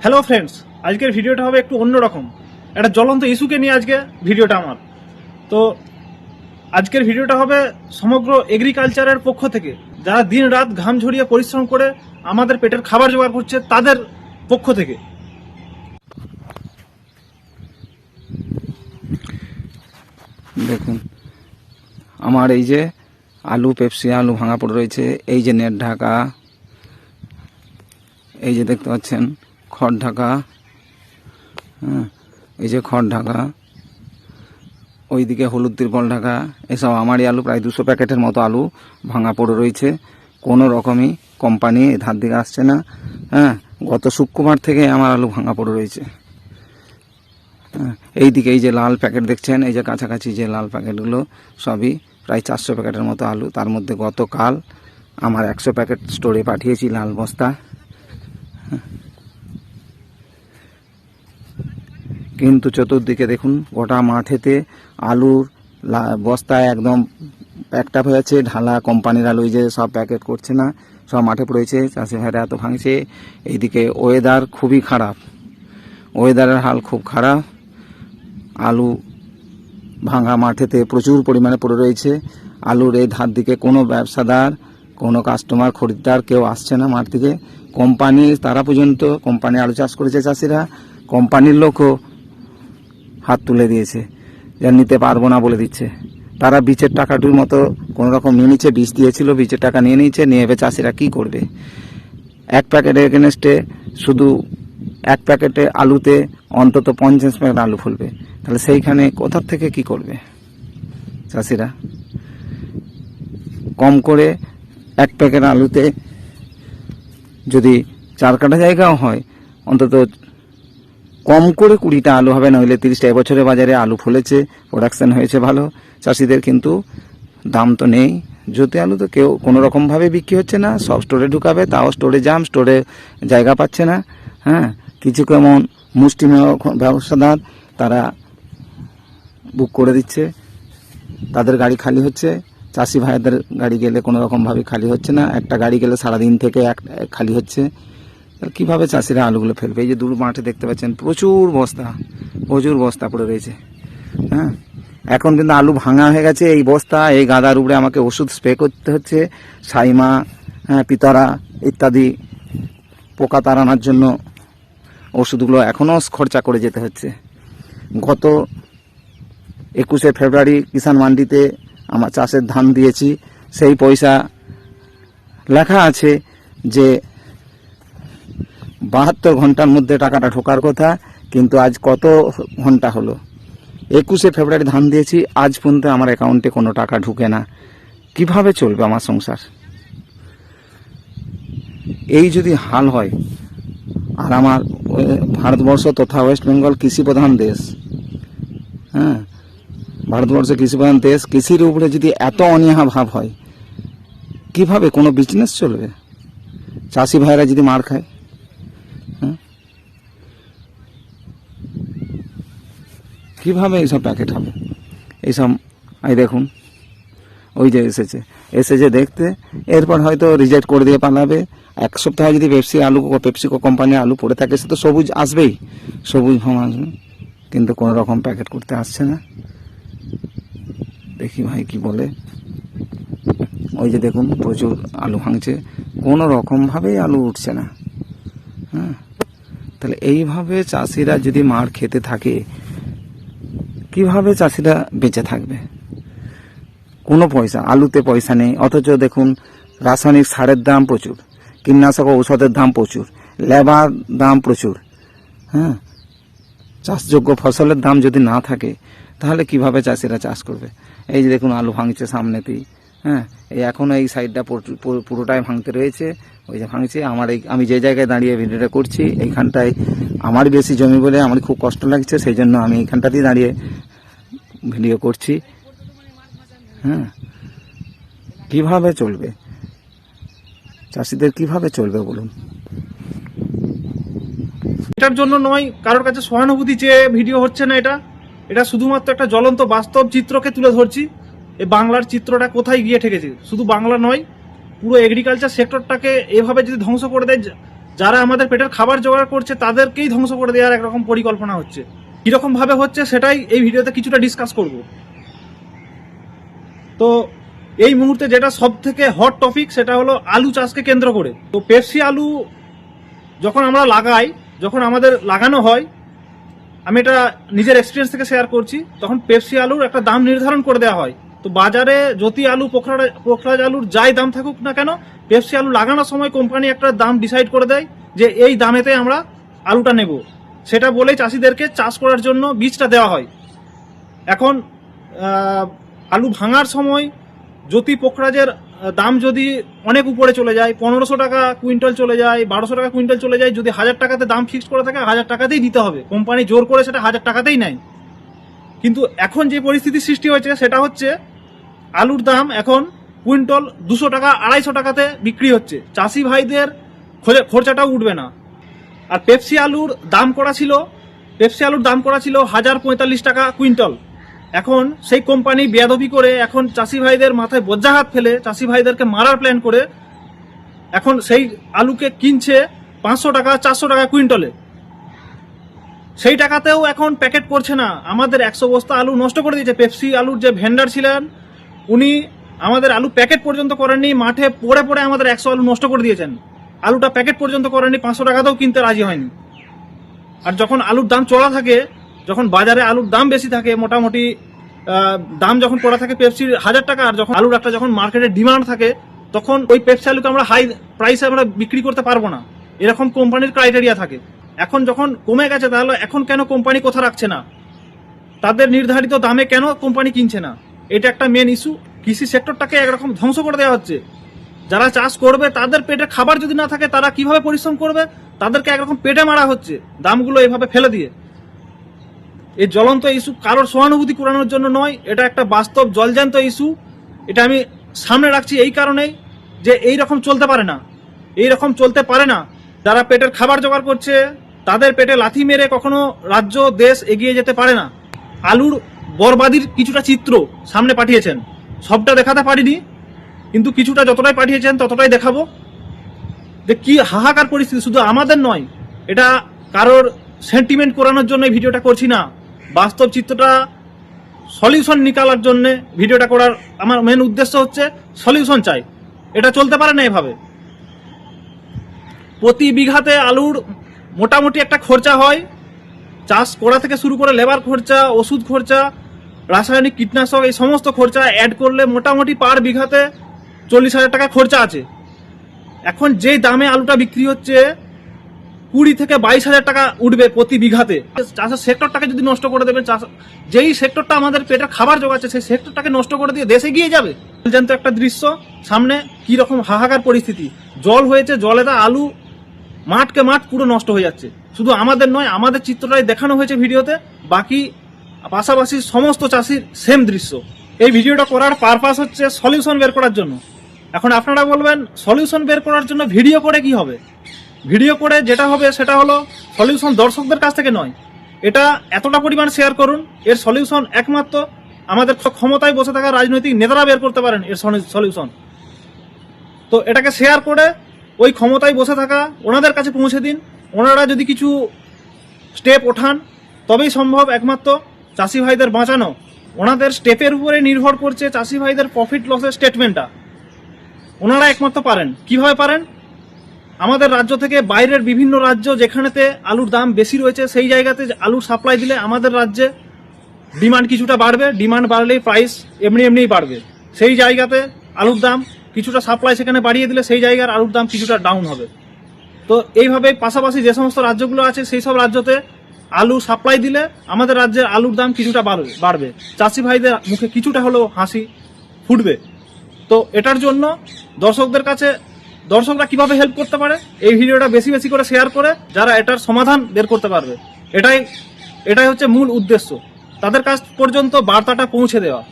Hello friends, আজকের ভিডিওটা হবে একটু অন্যরকম, একটা জ্বলন্ত ইস্যুকে নিয়ে আজকে ভিডিওটা আমার। তো আজকের ভিডিওটা হবে সমগ্র এগ্রিকালচারের পক্ষ থেকে, যারা দিন রাত ঘাম ঝরিয়ে পরিশ্রম করে আমাদের পেটের খাবার জোগাড় করছে তাদের পক্ষ থেকে। দেখুন আমার এই যে আলু পেপসি আলু ভাঙা পড়ে রয়েছে, এই যে নেট ঢাকা, এই যে দেখতে পাচ্ছেন খড় ঢাকা, হ্যাঁ এই যে খড় ঢাকা, ওইদিকে হলুদ তিরপল ঢাকা, এসব আমারই আলু প্রায় 200 প্যাকেটের মতো আলু ভাঙা পড়ে রয়েছে। কোনো রকমই কোম্পানি ধার দিকে আসছে না। হ্যাঁ, গত শুক্রবার থেকে আমার আলু ভাঙা পড়ে রয়েছে। এইদিকে এই যে লাল প্যাকেট দেখছেন, এই যে কাছাকাছি যে লাল প্যাকেটগুলো সবই প্রায় 400 প্যাকেটের মতো আলু। তার মধ্যে গতকাল আমার 100 প্যাকেট স্টোরে পাঠিয়েছি লাল বস্তা। কিন্তু চতুর্দিকে দেখুন গোটা মাঠেতে আলুর বস্তায় একদম প্যাকটা হয়ে যাচ্ছে, ঢালা কোম্পানির আলু যে সব প্যাকেট করছে না, সব মাঠে পড়েছে। চাষি ভাইরা এত ভাঙছে। এইদিকে ওয়েদার খুবই খারাপ, ওয়েদারের হাল খুব খারাপ। আলু ভাঙা মাঠেতে প্রচুর পরিমাণে পড়ে রয়েছে। আলুর এই ধার দিকে কোনো ব্যবসাদার, কোনো কাস্টমার খরিদ্দার কেউ আসছে না মাঠ থেকে। কোম্পানি তারা পর্যন্ত, কোম্পানি আলু চাষ করেছে চাষিরা, কোম্পানির লোকও হাত তুলে দিয়েছে, যা নিতে পারবো না বলে দিচ্ছে। তারা বীজের টাকাটির মতো কোনো রকম নিয়ে নিচ্ছে, বীজ দিয়েছিল বীজের টাকা নিয়ে নিচ্ছে, নিয়ে এবার চাষিরা কী করবে? এক প্যাকেটের এগেনস্টে শুধু এক প্যাকেটে আলুতে অন্তত 50 প্যাকেট আলু ফলবে, তাহলে সেইখানে কোথার থেকে কি করবে চাষিরা? কম করে এক প্যাকেট আলুতে যদি 4 কাঠা জায়গাও হয়, অন্তত কম করে 20টা আলু হবে, নইলে 30টা। এবছরের বাজারে আলু ফলেছে, প্রোডাকশন হয়েছে ভালো চাষিদের, কিন্তু দাম তো নেই। যদি আলু তো কেউ কোনো রকমভাবে বিক্রি হচ্ছে না, সব স্টোরে ঢুকাবে, তাও স্টোরে জাম, স্টোরে জায়গা পাচ্ছে না। হ্যাঁ, কিছু কেমন মুষ্টিমেয় ব্যবসাদার তারা বুক করে দিচ্ছে, তাদের গাড়ি খালি হচ্ছে। চাষি ভাইদের গাড়ি গেলে কোনো রকমভাবে খালি হচ্ছে না, একটা গাড়ি গেলে সারাদিন থেকে খালি হচ্ছে। কিভাবে চাষিরা আলুগুলো ফেলবে? এই যে দূর মাঠে দেখতে পাচ্ছেন প্রচুর বস্তা পড়ে রয়েছে। হ্যাঁ, এখন কিন্তু আলু ভাঙা হয়ে গেছে। এই বস্তা, এই গাদার উপরে আমাকে ওষুধ স্প্রে করতে হচ্ছে, সাইমা, হ্যাঁ পিতারা ইত্যাদি পোকা তাড়ানোর জন্য ওষুধগুলো এখনও খরচা করে যেতে হচ্ছে। গত 21শে ফেব্রুয়ারি কিষাণ মান্ডিতে আমার চাষের ধান দিয়েছি, সেই পয়সা লেখা আছে যে 72 ঘন্টার মধ্যে টাকাটা ঢোকার কথা, কিন্তু আজ কত ঘন্টা হলো? 21শে ফেব্রুয়ারি ধান দিয়েছি, আজ পর্যন্ত আমার অ্যাকাউন্টে কোনো টাকা ঢুকে না। কিভাবে চলবে আমার সংসার? এই যদি হাল হয়, আর আমার ভারতবর্ষ তথা ওয়েস্ট বেঙ্গল কৃষি প্রধান দেশ, হ্যাঁ ভারতবর্ষ কৃষি প্রধান দেশ, কৃষির উপরে যদি এত অনীহা ভাব হয়, কিভাবে কোনো বিজনেস চলবে? চাষি ভাইরা যদি মার খায়, কিভাবে এইসব প্যাকেট হবে? এইসব এই দেখুন, ওই যে এসেছে দেখতে, এরপর হয়তো রিজেক্ট করে দিয়ে পালাবে। 1 সপ্তাহ যদি পেপসিকো কোম্পানির আলু পড়ে থাকে, সে তো সবুজ আসবেই, সবুজ ফর্ম আসবে, কিন্তু কোনো রকম প্যাকেট করতে আসছে না। দেখি ভাই কি বলে। ওই যে দেখুন প্রচুর আলু ভাঙছে, কোনো রকমভাবেই আলু উঠছে না। হ্যাঁ, তাহলে এইভাবে চাষিরা যদি মার খেতে থাকে, কিভাবে চাষিরা বেঁচে থাকবে? কোনো পয়সা, আলুতে পয়সা নেই, অথচ দেখুন রাসায়নিক সারের দাম প্রচুর, কীটনাশক ঔষধের দাম প্রচুর, লেবার দাম প্রচুর। হ্যাঁ, চাষযোগ্য ফসলের দাম যদি না থাকে, তাহলে কিভাবে চাষিরা চাষ করবে? এই যে দেখুন আলু ভাঙছে সামনেতেই। হ্যাঁ, এই এখনও এই সাইডটা পুরোটাই ভাঙতে রয়েছে। ওই যে ভাঙছে, আমি যে জায়গায় দাঁড়িয়ে ভিডিওটা করছি, এইখানটায় আমার বেশি জমি বলে আমার খুব কষ্ট লাগছে, সেই জন্য আমি এইখানটাতেই দাঁড়িয়ে ভিডিও করছি। হ্যাঁ, কিভাবে চলবে চাষিদের, কিভাবে চলবে বলুন? এটার জন্য নয় কারোর কাছে সহানুভূতি চেয়ে ভিডিও হচ্ছে না, এটা শুধুমাত্র একটা জ্বলন্ত বাস্তব চিত্রকে তুলে ধরছি। এই বাংলার চিত্রটা কোথায় গিয়ে ঠেকেছে? শুধু বাংলা নয়, পুরো এগ্রিকালচার সেক্টরটাকে এভাবে যদি ধ্বংস করে দেয় যারা আমাদের পেটের খাবার জোগাড় করছে তাদেরকেই ধ্বংস করে দেওয়ার একরকম পরিকল্পনা হচ্ছে। কিরকম ভাবে হচ্ছে সেটাই এই ভিডিওতে কিছুটা ডিসকাস করব। তো এই মুহূর্তে যেটা সব থেকে হট টপিক সেটা হলো আলু চাষকে কেন্দ্র করে। তো পেপসি আলু যখন আমরা লাগাই, যখন আমাদের লাগানো হয়, আমি এটা নিজের এক্সপিরিয়েন্স থেকে শেয়ার করছি, তখন পেপসি আলুর একটা দাম নির্ধারণ করে দেওয়া হয়। তো বাজারে জ্যোতি আলু, পোখরাজ আলুর যাই দাম থাকুক না কেন, পেপসি আলু লাগানোর সময় কোম্পানি একটা দাম ডিসাইড করে দেয় যে এই দামেতে আমরা আলুটা নেব। সেটা বলেই চাষিদেরকে চাষ করার জন্য বীজটা দেওয়া হয়। এখন আলু ভাঙার সময় জ্যোতি পোখরাজের দাম যদি অনেক উপরে চলে যায়, 1500 টাকা কুইন্টাল চলে যায়, 1200 টাকা কুইন্টাল চলে যায়, যদি 1000 টাকাতে দাম ফিক্সড করে থাকে 1000 টাকাতেই দিতে হবে। কোম্পানি জোর করে সেটা 1000 টাকাতেই নেয়। কিন্তু এখন যে পরিস্থিতির সৃষ্টি হয়েছে সেটা হচ্ছে আলুর দাম এখন কুইন্টাল 200 টাকা 250 টাকাতে বিক্রি হচ্ছে। চাষি ভাইদের খরচাটাও উঠবে না। আর পেপসি আলুর দাম করা ছিল 1045 টাকা কুইন্টাল। এখন সেই কোম্পানি বেয়াদবি করে এখন চাষি ভাইদের মাথায় বজ্রাঘাত ফেলে চাষি ভাইদেরকে মারার প্ল্যান করে এখন সেই আলুকে কিনছে 500 টাকা 400 টাকা কুইন্টালে। সেই টাকাতেও এখন প্যাকেট করছে না। আমাদের 100 বস্তা আলু নষ্ট করে দিয়েছে। পেপসি আলুর যে ভেন্ডার ছিলেন উনি আমাদের আলু প্যাকেট পর্যন্ত করেননি, মাঠে পড়ে পড়ে আমাদের 100 আলু নষ্ট করে দিয়েছেন। আলুটা প্যাকেট পর্যন্ত করেননি, 500 টাকাতেও কিনতে রাজি হয়নি। আর যখন আলুর দাম চড়া থাকে, যখন বাজারে আলুর দাম বেশি থাকে, মোটামুটি দাম যখন পড়া থাকে পেপসির 1000 টাকা, আর যখন আলুর একটা যখন মার্কেটে ডিমান্ড থাকে, তখন ওই পেপসি আলুকে আমরা হাই প্রাইসে আমরা বিক্রি করতে পারবো না, এরকম কোম্পানির ক্রাইটেরিয়া থাকে। এখন যখন কমে গেছে তাহলে এখন কেন কোম্পানি কথা রাখছে না? তাদের নির্ধারিত দামে কেন কোম্পানি কিনছে না? এটা একটা মেন ইস্যু। কৃষি সেক্টরটাকে একরকম ধ্বংস করে দেওয়া হচ্ছে। যারা চাষ করবে তাদের পেটে খাবার যদি না থাকে তারা কিভাবে পরিশ্রম করবে? তাদেরকে একরকম পেটে মারা হচ্ছে দামগুলো এভাবে ফেলে দিয়ে। এই জ্বলন্ত ইস্যু কারোর সহানুভূতি কুড়ানোর জন্য নয়, এটা একটা বাস্তব জলজ্যান্ত ইস্যু। এটা আমি সামনে রাখছি এই কারণেই যে এই রকম চলতে পারে না, এই রকম চলতে পারে না। যারা পেটের খাবার জোগাড় করছে তাদের পেটে লাথি মেরে কখনো রাজ্য দেশ এগিয়ে যেতে পারে না। আলুর বরবাদির কিছুটা চিত্র সামনে পাঠিয়েছেন, সবটা দেখাতে পারিনি, কিন্তু কিছুটা যতটাই পাঠিয়েছেন ততটাই দেখাবো যে কি হাহাকার পরিস্থিতি। শুধু আমাদের নয়, এটা কারোর সেন্টিমেন্ট করানোর জন্য এই ভিডিওটা করছি না, বাস্তব চিত্রটা সলিউশন নিকালার জন্য ভিডিওটা করার আমার মেন উদ্দেশ্য হচ্ছে সলিউশন চাই। এটা চলতে পারে না এভাবে। প্রতি বিঘাতে আলুর মোটামুটি একটা খরচা হয়, চাষ করা থেকে শুরু করে লেবার খরচা, ওষুধ খরচা, রাসায়নিক কীটনাশক, এই সমস্ত খরচা অ্যাড করলে মোটামুটি পার বিঘাতে 40,000 টাকা খরচা আছে। এখন যে দামে আলুটা বিক্রি হচ্ছে 20 থেকে 22,000 টাকা উঠবে প্রতি বিঘাতে। চাষের সেক্টরটাকে যদি নষ্ট করে দেবেন, যেই সেক্টরটা আমাদের পেটের খাবার জোগাচ্ছে সেই সেক্টরটাকে নষ্ট করে দিয়ে দেশে গিয়ে যাবে। জানতো একটা দৃশ্য সামনে কি রকম হাহাকার পরিস্থিতি। জল হয়েছে, জলে তা আলু মাঠকে মাঠ পুরো নষ্ট হয়ে যাচ্ছে। শুধু আমাদের নয়, আমাদের চিত্রটাই দেখানো হয়েছে ভিডিওতে, বাকি পাশাপাশি সমস্ত চাষির সেম দৃশ্য। এই ভিডিওটা করার পারপাস হচ্ছে সলিউশন বের করার জন্য। এখন আপনারা বলবেন সলিউশন বের করার জন্য ভিডিও করে কি হবে? ভিডিও করে যেটা হবে সেটা হলো সলিউশন দর্শকদের কাছ থেকে নয়, এটা এতটা পরিমাণ শেয়ার করুন। এর সলিউশন একমাত্র আমাদের ক্ষমতায় বসে থাকা রাজনৈতিক নেতারা বের করতে পারেন এর সলিউশন। তো এটাকে শেয়ার করে ওই ক্ষমতায় বসে থাকা ওনাদের কাছে পৌঁছে দিন। ওনারা যদি কিছু স্টেপ ওঠান তবেই সম্ভব একমাত্র চাষি ভাইদের বাঁচানো। ওনাদের স্টেপের উপরে নির্ভর করছে চাষি ভাইদের প্রফিট লসের স্টেটমেন্টটা। ওনারা একমাত্র পারেন। কিভাবে পারেন? আমাদের রাজ্য থেকে বাইরের বিভিন্ন রাজ্য যেখানেতে আলুর দাম বেশি রয়েছে সেই জায়গাতে আলুর সাপ্লাই দিলে আমাদের রাজ্যে ডিমান্ড কিছুটা বাড়বে। ডিমান্ড বাড়লেই প্রাইস এমনিই বাড়বে। সেই জায়গাতে আলুর দাম কিছুটা সাপ্লাই সেখানে বাড়িয়ে দিলে সেই জায়গার আলুর দাম কিছুটা ডাউন হবে। তো এইভাবে পাশাপাশি যে সমস্ত রাজ্যগুলো আছে সেই সব রাজ্যতে আলু সাপ্লাই দিলে আমাদের রাজ্যের আলুর দাম কিছুটা বাড়বে। চাষি ভাইদের মুখে কিছুটা হলেও হাসি ফুটবে। তো এটার জন্য দর্শকদের কাছে দর্শকরা কিভাবে হেল্প করতে পারে, এই ভিডিওটা বেশি বেশি করে শেয়ার করে যারা এটার সমাধান বের করতে পারবে, এটাই হচ্ছে মূল উদ্দেশ্য। তাদের কাছ পর্যন্ত বার্তাটা পৌঁছে দেওয়া।